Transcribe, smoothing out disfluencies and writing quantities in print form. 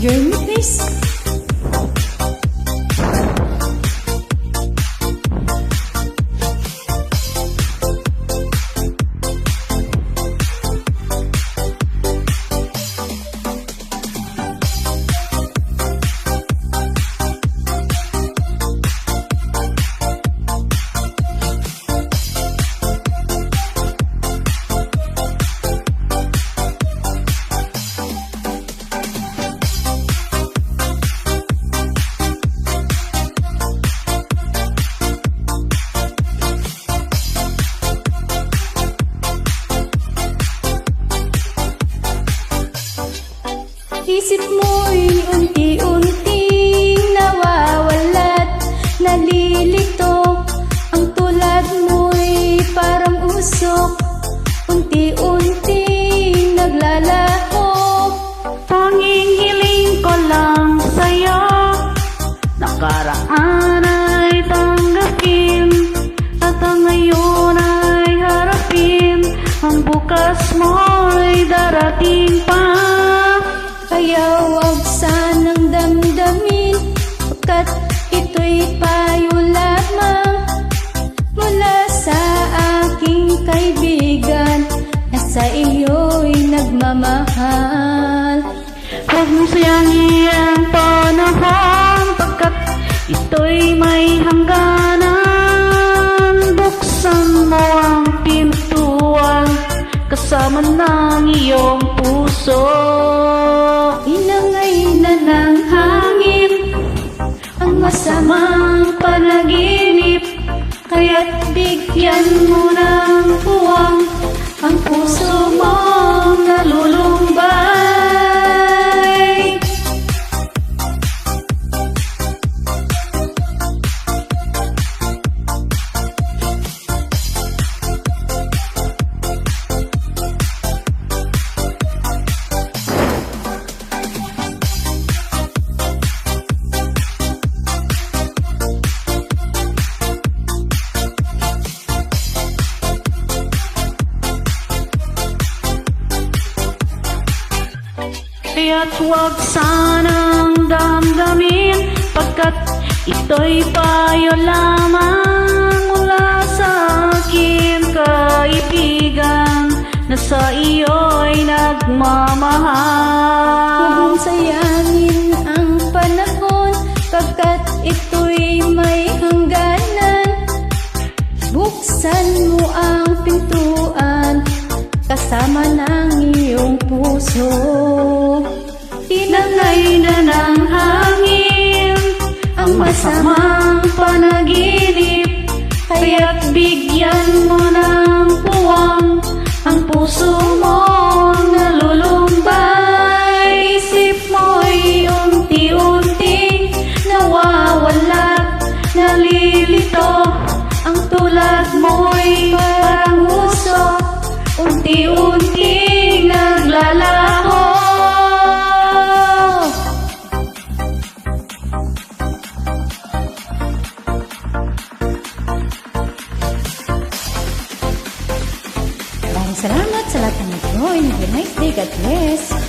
Join me please. Isip mo'y unti-unting nawawalat, nalilito. Ang tulad mo'y parang usok, unti-unting naglalaho. Tanging hiling ko lang sa'yo, nakaraan ay tanggapin, at ang ngayon ay harapin. Ang bukas mo'y darating pa. Kaya huwag sanang damdamin, pagkat ito'y payo lamang mula sa aking kaibigan na sa iyo'y nagmamahal. Huwag mong sayangin ang panahon, pagkat ito'y may hangganan. Buksan mo ang pintuan kasama ng iyong puso. Inangay na ng hangin ang masamang panaginip, kaya't bigyan mo ng puwang ang puso mong nalulumbay. Kaya't huwag sanang damdamin, pagkat ito'y payo lamang mula sa aking kaibigan na sa iyo'y nagmamahal. Huwag mong sayangin ang panahon, pagkat ito'y may hangganan. Buksan mo ang pintuan kasama ng iyong puso. Inangay na ng hangin ang masamang panaginip, kaya't bigyan mo ng puwang ang puso mong nalulumbay. Isip mo'y unti-unting nawawalat, nalilito. Ang tulad mo'y parang usok, unti-unting naglalaho. Maraming salamat sa lahat ng nag-join. Have a nice day. God bless.